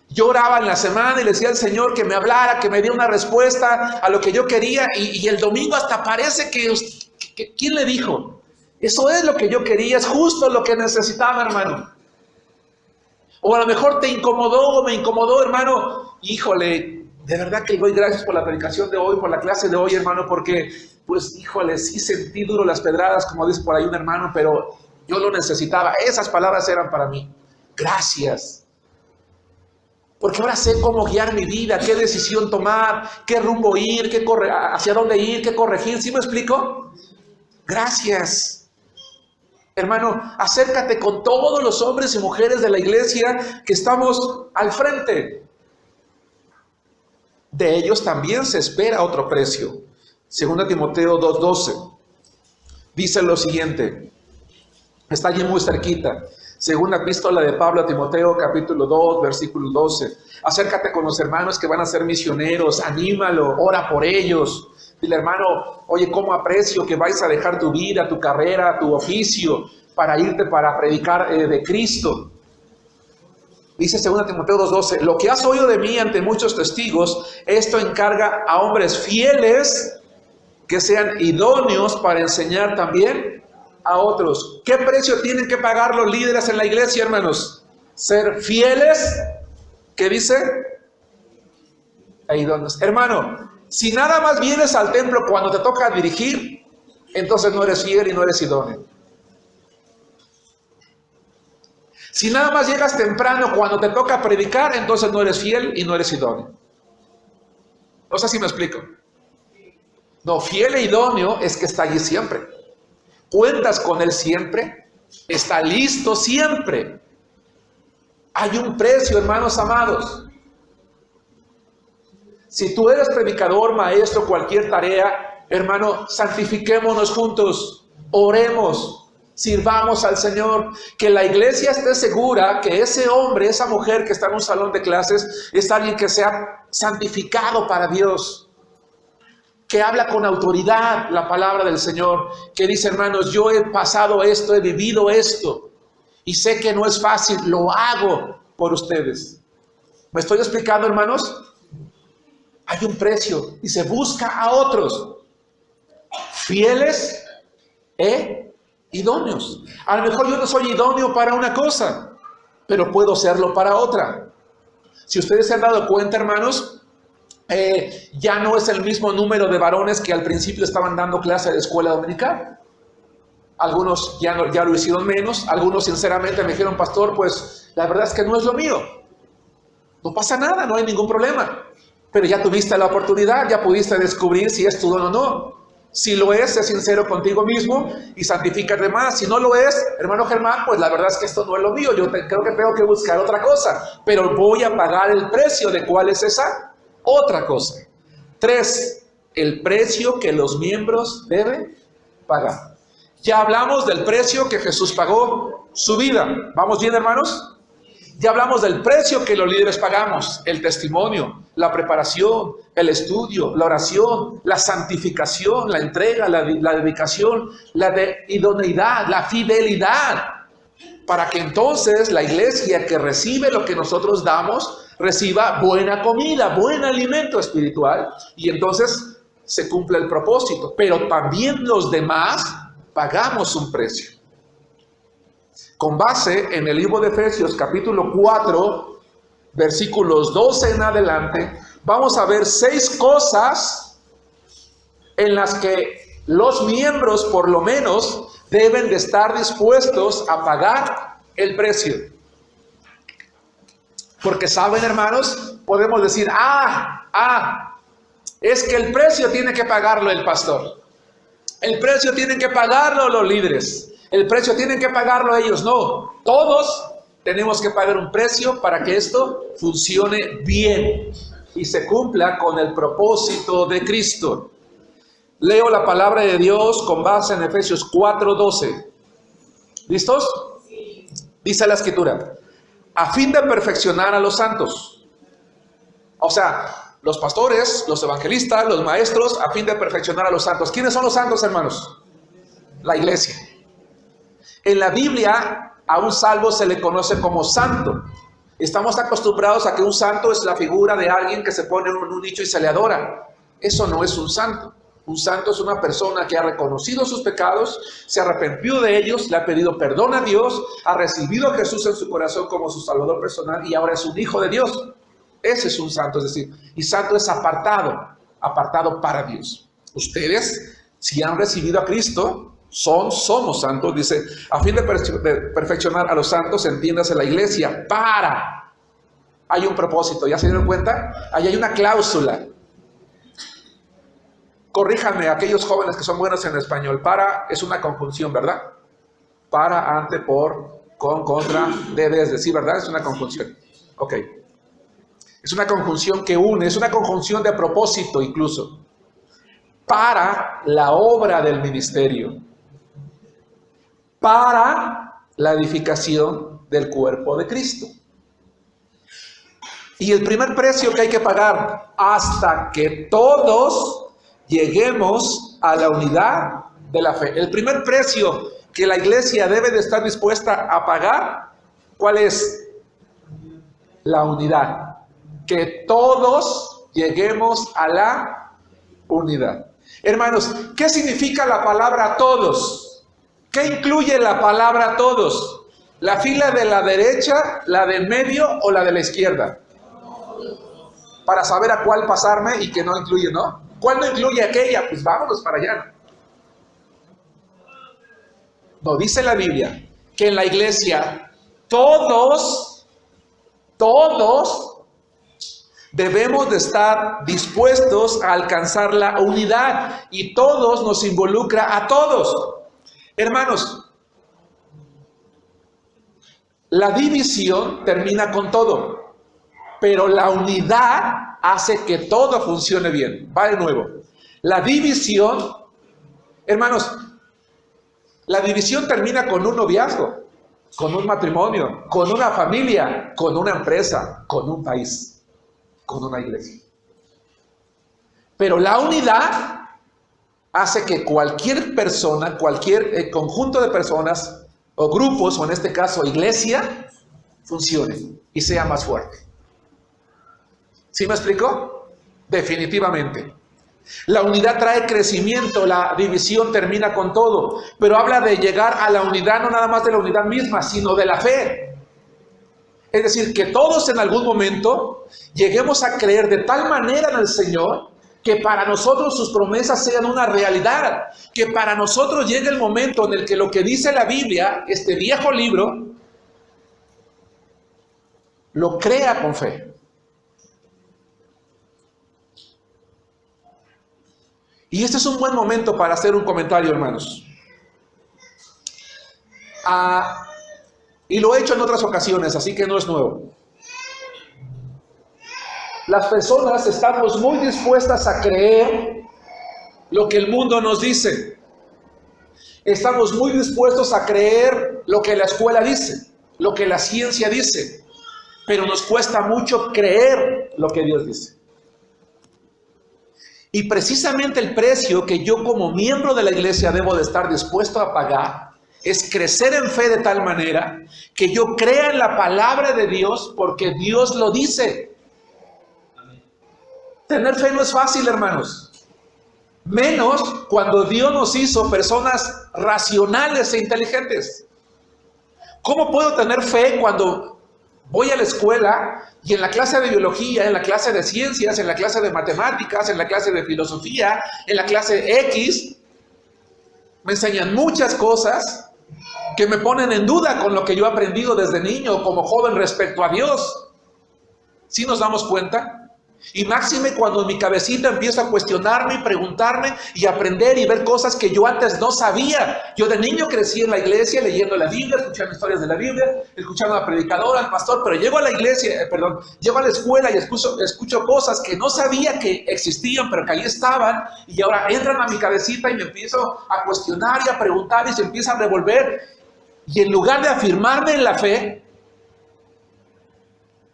Yo oraba en la semana y le decía al Señor que me hablara, que me diera una respuesta a lo que yo quería, y el domingo hasta parece que ¿quién le dijo? Eso es lo que yo quería, es justo lo que necesitaba, hermano. O a lo mejor te incomodó o me incomodó, hermano. Híjole, de verdad que doy gracias por la predicación de hoy, por la clase de hoy, hermano, porque, pues, híjole, sí sentí duro las pedradas, como dice por ahí un hermano, pero yo lo necesitaba. Esas palabras eran para mí. Gracias. Porque ahora sé cómo guiar mi vida, qué decisión tomar, qué rumbo ir, hacia dónde ir, qué corregir. ¿Sí me explico? Gracias. Hermano, acércate con todos los hombres y mujeres de la iglesia que estamos al frente. De ellos también se espera otro precio. 2 Timoteo 2:12 dice lo siguiente. Está allí muy cerquita. Segunda epístola de Pablo a Timoteo, capítulo 2, versículo 12. Acércate con los hermanos que van a ser misioneros, anímalo, ora por ellos. Dile, hermano, oye, cómo aprecio que vais a dejar tu vida, tu carrera, tu oficio, para irte para predicar de Cristo. Dice 2 Timoteo 2:12, lo que has oído de mí ante muchos testigos, esto encarga a hombres fieles que sean idóneos para enseñar también a otros. ¿Qué precio tienen que pagar los líderes en la iglesia, hermanos? Ser fieles, ¿qué dice? E idóneos. Hermano, si nada más vienes al templo cuando te toca dirigir, entonces no eres fiel y no eres idóneo. Si nada más llegas temprano cuando te toca predicar, entonces no eres fiel y no eres idóneo. No sé si me explico. No, fiel e idóneo es que está allí siempre. Cuentas con él siempre, está listo siempre. Hay un precio, hermanos amados. Si tú eres predicador, maestro, cualquier tarea, hermano, santifiquémonos juntos, oremos, sirvamos al Señor, que la iglesia esté segura que ese hombre, esa mujer que está en un salón de clases, es alguien que sea santificado para Dios, que habla con autoridad la palabra del Señor, que dice, hermanos, yo he pasado esto, he vivido esto, y sé que no es fácil, lo hago por ustedes. ¿Me estoy explicando, hermanos? Hay un precio y se busca a otros fieles e idóneos. A lo mejor yo no soy idóneo para una cosa, pero puedo serlo para otra. Si ustedes se han dado cuenta, hermanos, ya no es el mismo número de varones que al principio estaban dando clase de escuela dominical. Algunos ya lo hicieron menos, algunos sinceramente me dijeron, pastor, pues la verdad es que no es lo mío. No pasa nada, no hay ningún problema. Pero ya tuviste la oportunidad, ya pudiste descubrir si es tu don o no. Si lo es, sé sincero contigo mismo y santifícate más. Si no lo es, hermano Germán, pues la verdad es que esto no es lo mío. Yo creo que tengo que buscar otra cosa, pero voy a pagar el precio. ¿De cuál es esa otra cosa? 3, el precio que los miembros deben pagar. Ya hablamos del precio que Jesús pagó, su vida. ¿Vamos bien, hermanos? Ya hablamos del precio que los líderes pagamos, el testimonio, la preparación, el estudio, la oración, la santificación, la entrega, la dedicación, la idoneidad, la fidelidad, para que entonces la iglesia que recibe lo que nosotros damos, reciba buena comida, buen alimento espiritual, y entonces se cumple el propósito. Pero también los demás pagamos un precio. Con base en el libro de Efesios capítulo 4, versículos 12 en adelante, vamos a ver 6 cosas en las que los miembros por lo menos deben de estar dispuestos a pagar el precio. Porque saben, hermanos, podemos decir, es que el precio tiene que pagarlo el pastor. El precio tienen que pagarlo los líderes. El precio tienen que pagarlo ellos. No, todos tenemos que pagar un precio para que esto funcione bien y se cumpla con el propósito de Cristo. Leo la palabra de Dios con base en Efesios 4:12. ¿Listos? Dice la Escritura, a fin de perfeccionar a los santos. O sea, los pastores, los evangelistas, los maestros, a fin de perfeccionar a los santos. ¿Quiénes son los santos, hermanos? La iglesia. En la Biblia, a un salvo se le conoce como santo. Estamos acostumbrados a que un santo es la figura de alguien que se pone en un nicho y se le adora. Eso no es un santo. Un santo es una persona que ha reconocido sus pecados, se arrepintió de ellos, le ha pedido perdón a Dios, ha recibido a Jesús en su corazón como su Salvador personal y ahora es un hijo de Dios. Ese es un santo, es decir, y santo es apartado para Dios. Ustedes, si han recibido a Cristo, somos santos, dice, a fin de perfeccionar a los santos, entiéndase la iglesia, hay un propósito, ¿ya se dieron cuenta? Ahí hay una cláusula. Corríjanme aquellos jóvenes que son buenos en español. Para es una conjunción, ¿verdad? Para, ante, por, con, contra, desde, sí, ¿verdad? Es una conjunción. Ok. Es una conjunción que une, es una conjunción de propósito incluso. Para la obra del ministerio. Para la edificación del cuerpo de Cristo. Y el primer precio que hay que pagar hasta que todos lleguemos a la unidad de la fe. El primer precio que la iglesia debe de estar dispuesta a pagar, ¿cuál es? La unidad. Que todos lleguemos a la unidad. Hermanos, ¿qué significa la palabra todos? ¿Qué incluye la palabra todos? ¿La fila de la derecha, la del medio o la de la izquierda? Para saber a cuál pasarme y que no incluye, ¿no? ¿Cuál no incluye aquella? Pues vámonos para allá. No, dice la Biblia que en la iglesia todos debemos de estar dispuestos a alcanzar la unidad y todos nos involucra a todos. Hermanos, la división termina con todo. Pero la unidad hace que todo funcione bien. Va de nuevo. La división, hermanos, la división termina con un noviazgo, con un matrimonio, con una familia, con una empresa, con un país, con una iglesia. Pero la unidad hace que cualquier persona, cualquier conjunto de personas o grupos, o en este caso iglesia, funcione y sea más fuerte. ¿Sí me explico? Definitivamente. La unidad trae crecimiento, la división termina con todo, pero habla de llegar a la unidad, no nada más de la unidad misma, sino de la fe. Es decir, que todos en algún momento lleguemos a creer de tal manera en el Señor que para nosotros sus promesas sean una realidad, que para nosotros llegue el momento en el que lo que dice la Biblia, este viejo libro, lo crea con fe. Y este es un buen momento para hacer un comentario, hermanos. Y lo he hecho en otras ocasiones, así que no es nuevo. Las personas estamos muy dispuestas a creer lo que el mundo nos dice. Estamos muy dispuestos a creer lo que la escuela dice, lo que la ciencia dice. Pero nos cuesta mucho creer lo que Dios dice. Y precisamente el precio que yo como miembro de la iglesia debo de estar dispuesto a pagar es crecer en fe de tal manera que yo crea en la palabra de Dios porque Dios lo dice. Tener fe no es fácil, hermanos. Menos cuando Dios nos hizo personas racionales e inteligentes. ¿Cómo puedo tener fe cuando voy a la escuela y en la clase de biología, en la clase de ciencias, en la clase de matemáticas, en la clase de filosofía, en la clase X, me enseñan muchas cosas que me ponen en duda con lo que yo he aprendido desde niño como joven respecto a Dios? ¿Sí nos damos cuenta? Y máxime cuando en mi cabecita empiezo a cuestionarme y preguntarme y aprender y ver cosas que yo antes no sabía. Yo de niño crecí en la iglesia leyendo la Biblia, escuchando historias de la Biblia, escuchando a la predicadora, al pastor, pero llego a la iglesia, llego a la escuela y escucho cosas que no sabía que existían, pero que ahí estaban, y ahora entran a mi cabecita y me empiezo a cuestionar y a preguntar y se empieza a revolver. Y en lugar de afirmarme en la fe,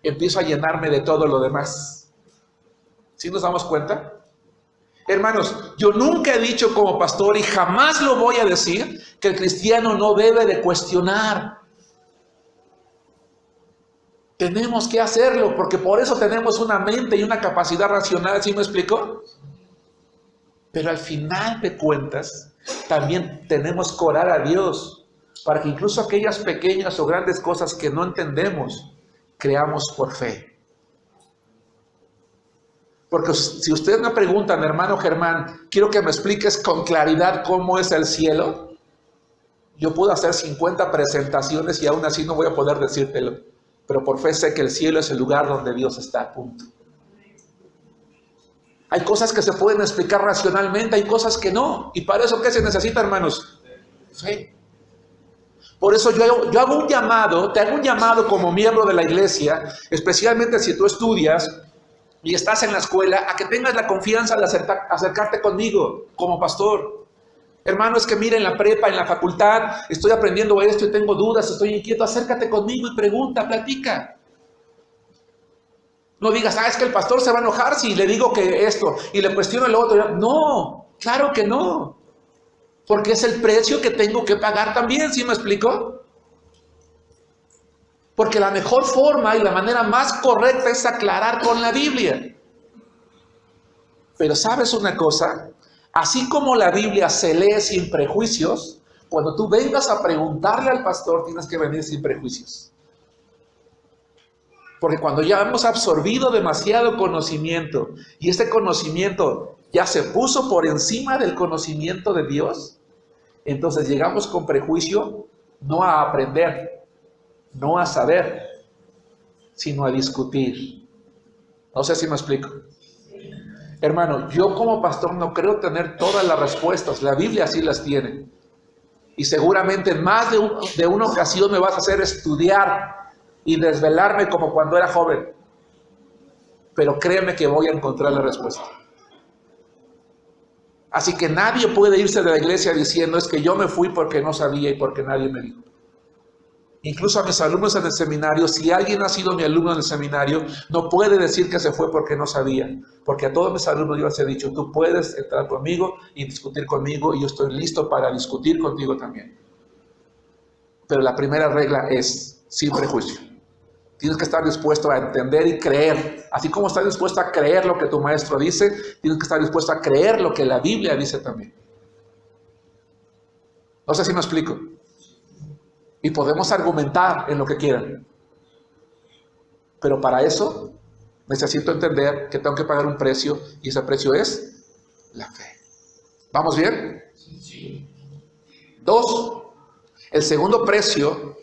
empiezo a llenarme de todo lo demás. ¿Sí nos damos cuenta? Hermanos, yo nunca he dicho como pastor y jamás lo voy a decir que el cristiano no debe de cuestionar. Tenemos que hacerlo porque por eso tenemos una mente y una capacidad racional. ¿Sí me explico? Pero al final de cuentas, también tenemos que orar a Dios para que incluso aquellas pequeñas o grandes cosas que no entendemos, creamos por fe. Porque si ustedes me preguntan, hermano Germán, quiero que me expliques con claridad cómo es el cielo, yo puedo hacer 50 presentaciones y aún así no voy a poder decírtelo. Pero por fe sé que el cielo es el lugar donde Dios está, punto. Hay cosas que se pueden explicar racionalmente, hay cosas que no. ¿Y para eso qué se necesita, hermanos? Fe. Por eso yo hago un llamado, te hago un llamado como miembro de la iglesia, especialmente si tú estudias y estás en la escuela, a que tengas la confianza de acercarte conmigo como pastor. Hermano, es que mira, en la prepa, en la facultad, estoy aprendiendo esto y tengo dudas, estoy inquieto, acércate conmigo y pregunta, platica. No digas, es que el pastor se va a enojar si le digo que esto y le cuestiono lo otro. No, claro que no. Porque es el precio que tengo que pagar también, ¿sí me explico? Porque la mejor forma y la manera más correcta es aclarar con la Biblia. Pero ¿sabes una cosa? Así como la Biblia se lee sin prejuicios, cuando tú vengas a preguntarle al pastor, tienes que venir sin prejuicios. Porque cuando ya hemos absorbido demasiado conocimiento y este conocimiento ya se puso por encima del conocimiento de Dios, entonces llegamos con prejuicio no a aprender, no a saber, sino a discutir. No sé si me explico. Hermano, yo como pastor no creo tener todas las respuestas, la Biblia sí las tiene. Y seguramente en más de una ocasión me vas a hacer estudiar y desvelarme como cuando era joven. Pero créeme que voy a encontrar la respuesta. Así que nadie puede irse de la iglesia diciendo, es que yo me fui porque no sabía y porque nadie me dijo. Incluso a mis alumnos en el seminario, si alguien ha sido mi alumno en el seminario, no puede decir que se fue porque no sabía. Porque a todos mis alumnos yo les he dicho, tú puedes entrar conmigo y discutir conmigo y yo estoy listo para discutir contigo también. Pero la primera regla es sin prejuicio. Tienes que estar dispuesto a entender y creer. Así como estás dispuesto a creer lo que tu maestro dice, tienes que estar dispuesto a creer lo que la Biblia dice también. No sé si me explico. Y podemos argumentar en lo que quieran. Pero para eso necesito entender que tengo que pagar un precio y ese precio es la fe. ¿Vamos bien? Sí. 2. El segundo precio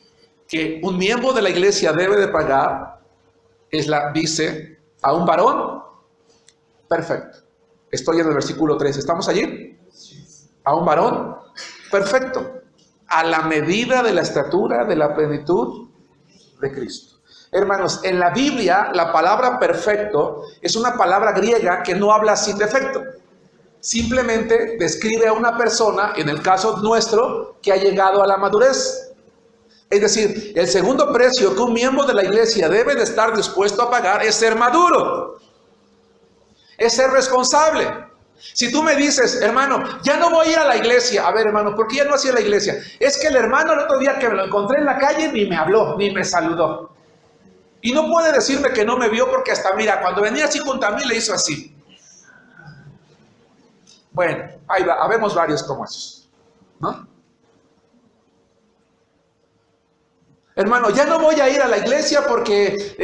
que un miembro de la iglesia debe de pagar dice, a un varón perfecto. Estoy en el versículo 3. ¿Estamos allí? A un varón perfecto, a la medida de la estatura de la plenitud de Cristo. Hermanos, en la Biblia la palabra perfecto es una palabra griega que no habla sin defecto. Simplemente describe a una persona, en el caso nuestro, que ha llegado a la madurez. Es decir, el segundo precio que un miembro de la iglesia debe de estar dispuesto a pagar es ser maduro, es ser responsable. Si tú me dices, hermano, ya no voy a ir a la iglesia. A ver, hermano, ¿por qué ya no hacía la iglesia? Es que el hermano el otro día que me lo encontré en la calle ni me habló, ni me saludó. Y no puede decirme que no me vio porque hasta, mira, cuando venía así junto a mí le hizo así. Bueno, ahí va, habemos varios como esos, ¿no? Hermano, ya no voy a ir a la iglesia porque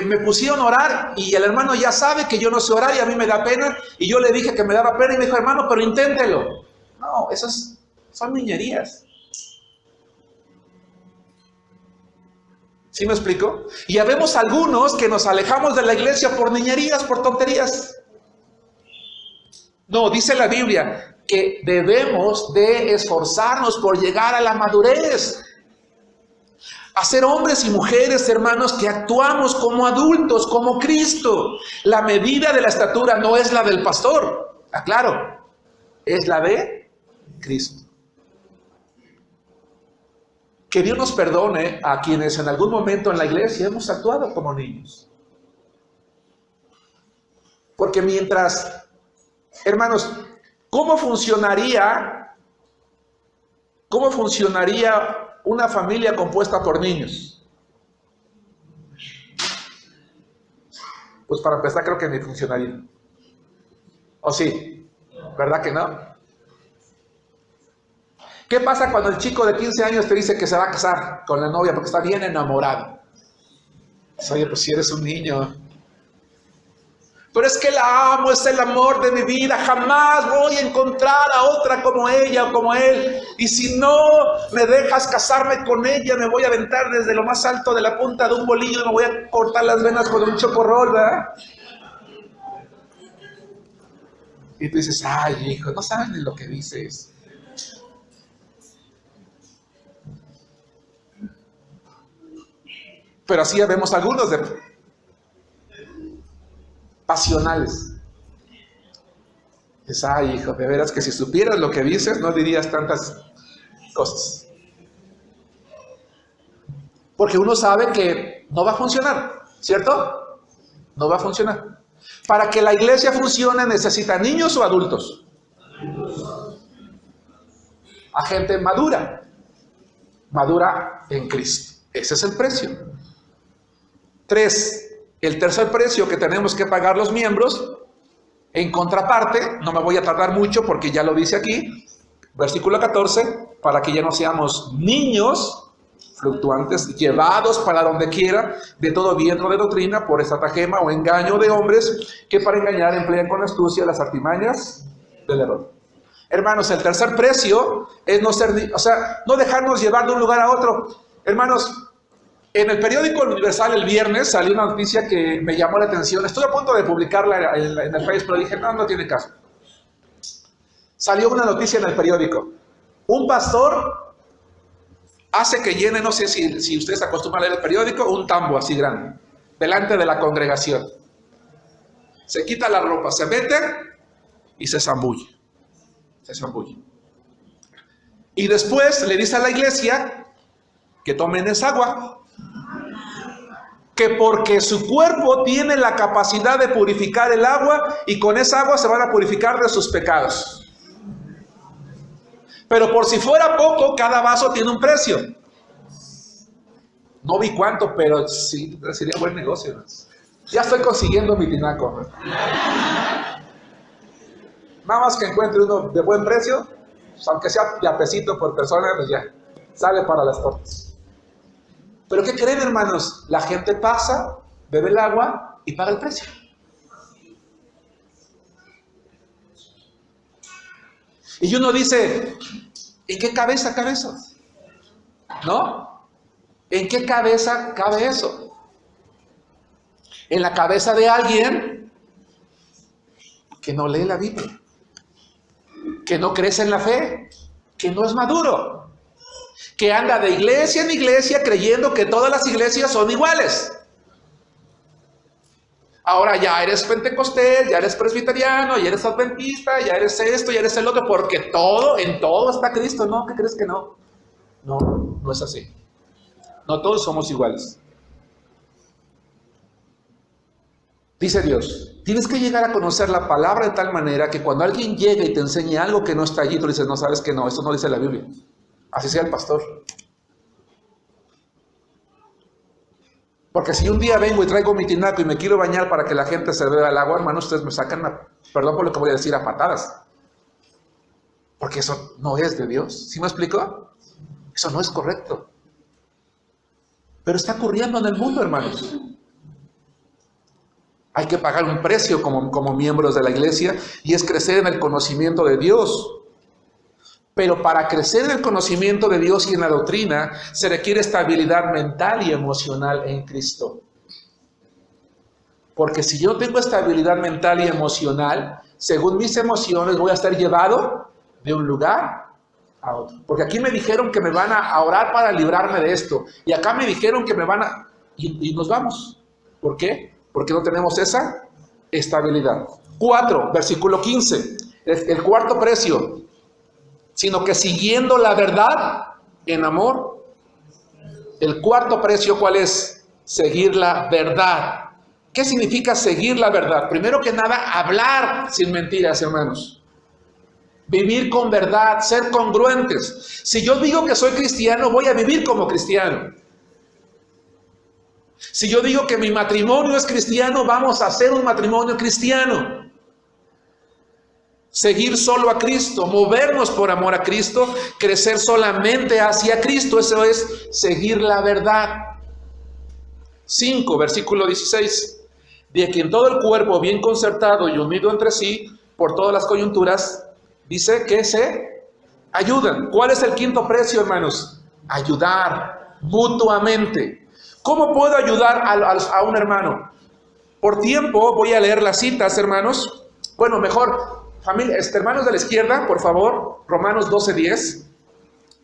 me pusieron a orar y el hermano ya sabe que yo no sé orar y a mí me da pena. Y yo le dije que me daba pena y me dijo, hermano, pero inténtelo. No, esas son niñerías. ¿Sí me explico? Y ya vemos algunos que nos alejamos de la iglesia por niñerías, por tonterías. No, dice la Biblia que debemos de esforzarnos por llegar a la madurez. A ser hombres y mujeres, hermanos, que actuamos como adultos, como Cristo. La medida de la estatura no es la del pastor, aclaro, es la de Cristo. Que Dios nos perdone a quienes en algún momento en la iglesia hemos actuado como niños. Porque mientras, hermanos, ¿cómo funcionaría una familia compuesta por niños? Pues para empezar creo que ni funcionaría. ¿O sí? ¿Verdad que no? ¿Qué pasa cuando el chico de 15 años te dice que se va a casar con la novia porque está bien enamorado? Oye, pues si eres un niño. Pero es que la amo, es el amor de mi vida, jamás voy a encontrar a otra como ella o como él. Y si no me dejas casarme con ella, me voy a aventar desde lo más alto de la punta de un bolillo y me voy a cortar las venas con un chocorrol, ¿verdad? Y tú dices, ay, hijo, no sabes ni lo que dices. Pero así ya vemos algunos de pasionales. Dices, ay, hijo, de veras que si supieras lo que dices, no dirías tantas cosas. Porque uno sabe que no va a funcionar, ¿cierto? No va a funcionar. Para que la iglesia funcione, ¿necesita niños o adultos? A gente madura. Madura en Cristo. Ese es el precio. 3. El tercer precio que tenemos que pagar los miembros, en contraparte, no me voy a tardar mucho porque ya lo dice aquí, versículo 14, para que ya no seamos niños fluctuantes, llevados para donde quiera de todo viento de doctrina por estratagema o engaño de hombres que para engañar emplean con astucia las artimañas del error. Hermanos, el tercer precio es no dejarnos llevar de un lugar a otro. Hermanos, en el periódico El Universal el viernes salió una noticia que me llamó la atención. Estuve a punto de publicarla en el Facebook, pero dije, no tiene caso. Salió una noticia en el periódico. Un pastor hace que llene, no sé si ustedes acostumbran a leer el periódico, un tambo así grande, delante de la congregación. Se quita la ropa, se mete y se zambulle. Se zambulle. Y después le dice a la iglesia que tomen esa agua, que porque su cuerpo tiene la capacidad de purificar el agua y con esa agua se van a purificar de sus pecados. Pero por si fuera poco, cada vaso tiene un precio. No vi cuánto, pero sí, sería buen negocio. Ya estoy consiguiendo mi tinaco. Nada más que encuentre uno de buen precio, aunque sea de a pesito por persona, pues ya, sale para las tortas. Pero ¿qué creen, hermanos? La gente pasa, bebe el agua y paga el precio. Y uno dice, ¿en qué cabeza cabe eso? ¿No? ¿En qué cabeza cabe eso? En la cabeza de alguien que no lee la Biblia, que no crece en la fe, que no es maduro, que anda de iglesia en iglesia creyendo que todas las iglesias son iguales. Ahora ya eres pentecostés, ya eres presbiteriano, ya eres adventista, ya eres esto, ya eres el otro, porque en todo está Cristo. No, ¿qué crees que no? No es así. No todos somos iguales. Dice Dios, tienes que llegar a conocer la palabra de tal manera que cuando alguien llegue y te enseñe algo que no está allí, tú dices, no, sabes que no, esto no dice la Biblia. Así sea el pastor. Porque si un día vengo y traigo mi tinaco y me quiero bañar para que la gente se beba el agua, hermanos, ustedes me sacan, perdón por lo que voy a decir, a patadas. Porque eso no es de Dios. ¿Sí me explico? Eso no es correcto. Pero está ocurriendo en el mundo, hermanos. Hay que pagar un precio como miembros de la iglesia y es crecer en el conocimiento de Dios. Pero para crecer en el conocimiento de Dios y en la doctrina, se requiere estabilidad mental y emocional en Cristo. Porque si yo tengo estabilidad mental y emocional, según mis emociones voy a estar llevado de un lugar a otro. Porque aquí me dijeron que me van a orar para librarme de esto. Y acá me dijeron que me van a... Y nos vamos. ¿Por qué? Porque no tenemos esa estabilidad. 4, versículo 15. El cuarto precio. Sino que siguiendo la verdad en amor. El cuarto precio, ¿cuál es? Seguir la verdad. ¿Qué significa seguir la verdad? Primero que nada, hablar sin mentiras, hermanos. Vivir con verdad, ser congruentes. Si yo digo que soy cristiano, voy a vivir como cristiano. Si yo digo que mi matrimonio es cristiano, vamos a hacer un matrimonio cristiano. seguir solo a Cristo, movernos por amor a Cristo, crecer solamente hacia Cristo. Eso es seguir la verdad. 5, versículo 16. De quien todo el cuerpo bien concertado y unido entre sí, por todas las coyunturas, dice que se ayudan. ¿Cuál es el quinto precio, hermanos? Ayudar mutuamente. ¿Cómo puedo ayudar a un hermano? Por tiempo voy a leer las citas, hermanos. Bueno, mejor, familia, hermanos de la izquierda, por favor, Romanos 12:10.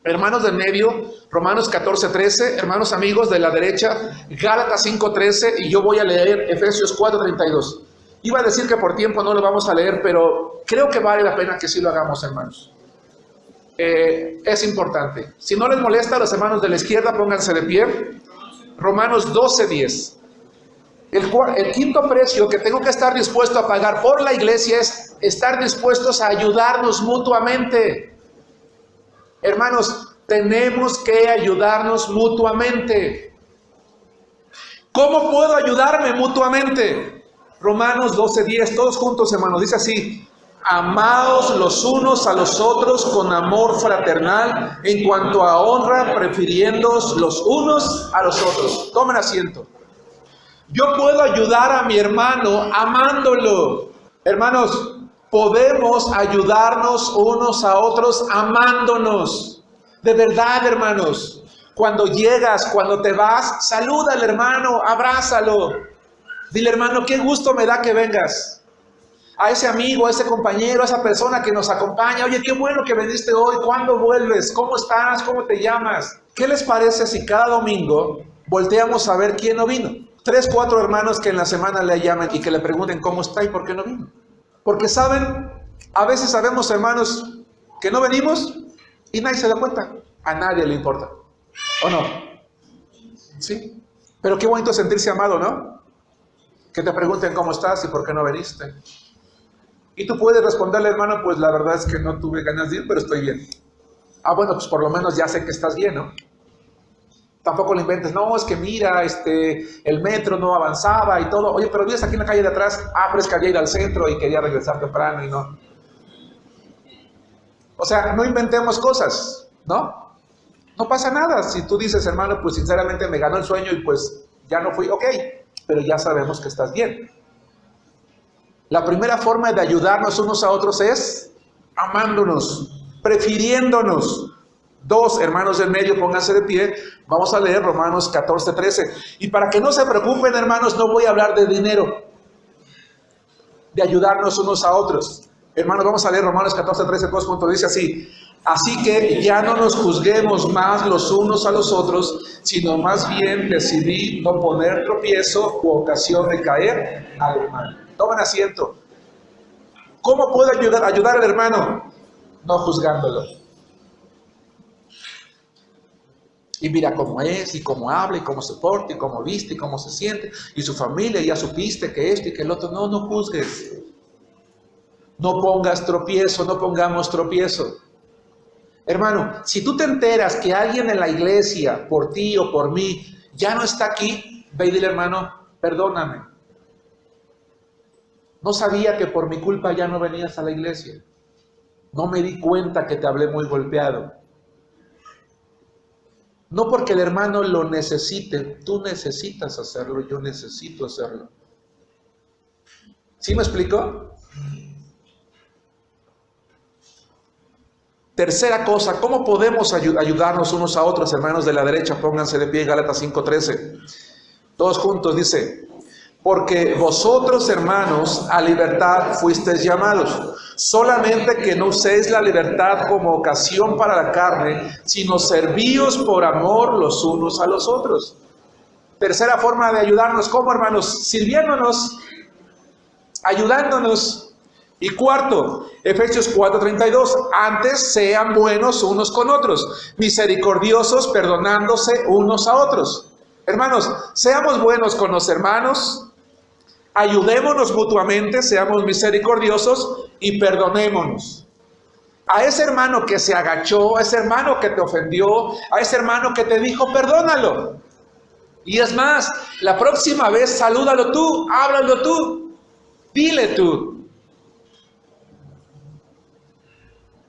Hermanos del medio, Romanos 14:13. Hermanos amigos de la derecha, Gálatas 5:13. Y yo voy a leer Efesios 4:32. Iba a decir que por tiempo no lo vamos a leer, pero creo que vale la pena que sí lo hagamos, hermanos. Es importante. Si no les molesta a los hermanos de la izquierda, pónganse de pie. Romanos 12:10. El quinto precio que tengo que estar dispuesto a pagar por la iglesia es estar dispuestos a ayudarnos mutuamente. Hermanos, tenemos que ayudarnos mutuamente. ¿Cómo puedo ayudarme mutuamente? Romanos 12:10, todos juntos, hermanos, dice así: amaos los unos a los otros con amor fraternal, en cuanto a honra, prefiriéndoos los unos a los otros. Tomen asiento. Yo puedo ayudar a mi hermano amándolo. Hermanos, podemos ayudarnos unos a otros amándonos. De verdad, hermanos. Cuando llegas, cuando te vas, saluda al hermano, abrázalo. Dile, hermano, qué gusto me da que vengas. A ese amigo, a ese compañero, a esa persona que nos acompaña. Oye, qué bueno que viniste hoy. ¿Cuándo vuelves? ¿Cómo estás? ¿Cómo te llamas? ¿Qué les parece si cada domingo volteamos a ver quién no vino? 3, 4 hermanos que en la semana le llamen y que le pregunten cómo está y por qué no vino. Porque saben, a veces sabemos, hermanos, que no venimos y nadie se da cuenta. A nadie le importa. ¿O no? ¿Sí? Pero qué bonito sentirse amado, ¿no? Que te pregunten cómo estás y por qué no viniste. Y tú puedes responderle, hermano, pues la verdad es que no tuve ganas de ir, pero estoy bien. Ah, bueno, pues por lo menos ya sé que estás bien, ¿no? Tampoco le inventes, no, es que mira, el metro no avanzaba y todo. Oye, pero vives aquí en la calle de atrás. Ah, pero es que había ido al centro y quería regresar temprano y no. O sea, no inventemos cosas, ¿no? No pasa nada. Si tú dices, hermano, pues sinceramente me ganó el sueño y pues ya no fui, ok, pero ya sabemos que estás bien. La primera forma de ayudarnos unos a otros es amándonos, prefiriéndonos. 2, hermanos del medio, pónganse de pie. Vamos a leer Romanos 14:13. Y para que no se preocupen, hermanos, no voy a hablar de dinero, de ayudarnos unos a otros. Hermanos, vamos a leer Romanos 14:13, todos juntos. Dice así: así que ya no nos juzguemos más los unos a los otros, sino más bien decidí no poner tropiezo u ocasión de caer al hermano. Tomen asiento. ¿Cómo puedo ayudar al hermano? No juzgándolo. Y mira cómo es, y cómo habla, y cómo se porta, y cómo viste, y cómo se siente, y su familia, ya supiste que esto y que el otro. No, no juzgues. No pongas tropiezo, no pongamos tropiezo. Hermano, si tú te enteras que alguien en la iglesia, por ti o por mí, ya no está aquí, ve y dile, hermano, perdóname. No sabía que por mi culpa ya no venías a la iglesia. No me di cuenta que te hablé muy golpeado. No porque el hermano lo necesite, tú necesitas hacerlo, yo necesito hacerlo. ¿Sí me explico? Tercera cosa, ¿cómo podemos ayudarnos unos a otros, hermanos de la derecha? Pónganse de pie, Gálatas 5:13. Todos juntos dice: porque vosotros, hermanos, a libertad fuisteis llamados, solamente que no uséis la libertad como ocasión para la carne, sino servíos por amor los unos a los otros. Tercera forma de ayudarnos, ¿cómo, hermanos? Sirviéndonos, ayudándonos. Y cuarto, Efesios 4:32, antes sean buenos unos con otros, misericordiosos, perdonándose unos a otros. Hermanos, seamos buenos con los hermanos, ayudémonos mutuamente, seamos misericordiosos y perdonémonos. A ese hermano que se agachó, a ese hermano que te ofendió, a ese hermano que te dijo, perdónalo. Y es más, la próxima vez salúdalo tú, háblalo tú, dile tú.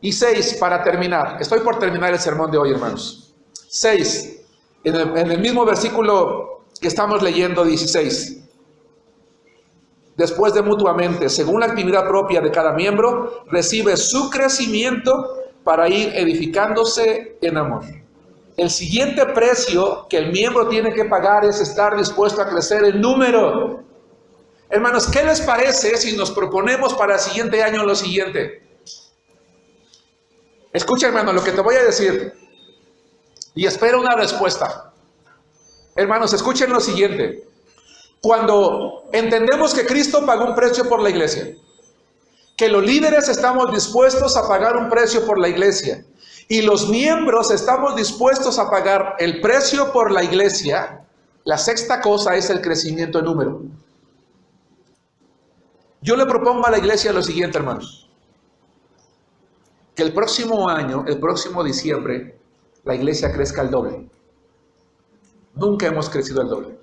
Y 6, para terminar. Estoy por terminar el sermón de hoy, hermanos. 6, en el mismo versículo que estamos leyendo, 16. Después de mutuamente, según la actividad propia de cada miembro, recibe su crecimiento para ir edificándose en amor. El siguiente precio que el miembro tiene que pagar es estar dispuesto a crecer en número. Hermanos, ¿qué les parece si nos proponemos para el siguiente año lo siguiente? Escucha, hermano, lo que te voy a decir y espero una respuesta. Hermanos, escuchen lo siguiente. Cuando entendemos que Cristo pagó un precio por la iglesia, que los líderes estamos dispuestos a pagar un precio por la iglesia y los miembros estamos dispuestos a pagar el precio por la iglesia, la sexta cosa es el crecimiento en número. Yo le propongo a la iglesia lo siguiente, hermanos. Que el próximo año, el próximo diciembre, la iglesia crezca al doble. Nunca hemos crecido al doble.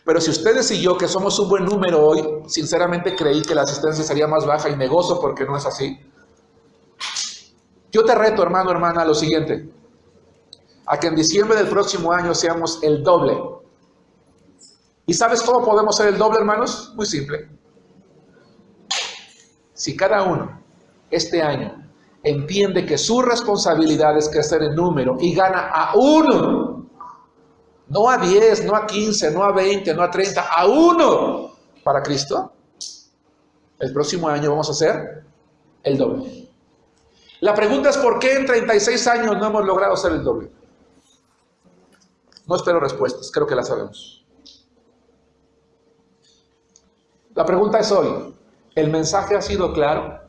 Pero si ustedes y yo, que somos un buen número hoy, sinceramente creí que la asistencia sería más baja y me gozo porque no es así. Yo te reto, hermano, hermana, a lo siguiente. A que en diciembre del próximo año seamos el doble. ¿Y sabes cómo podemos ser el doble, hermanos? Muy simple. Si cada uno este año entiende que su responsabilidad es crecer en número y gana a uno, no a 10, no a 15, no a 20, no a 30, a uno para Cristo, el próximo año vamos a hacer el doble. La pregunta es ¿por qué en 36 años no hemos logrado hacer el doble? No espero respuestas, creo que las sabemos. La pregunta es hoy, ¿el mensaje ha sido claro?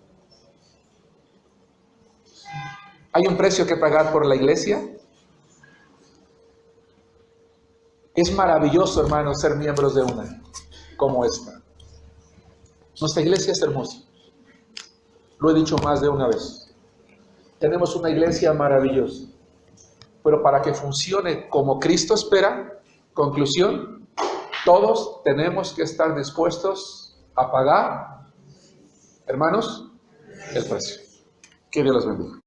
¿Hay un precio que pagar por la iglesia? Es maravilloso, hermanos, ser miembros de una como esta. Nuestra iglesia es hermosa. Lo he dicho más de una vez. Tenemos una iglesia maravillosa. Pero para que funcione como Cristo espera, conclusión, todos tenemos que estar dispuestos a pagar, hermanos, el precio. Que Dios los bendiga.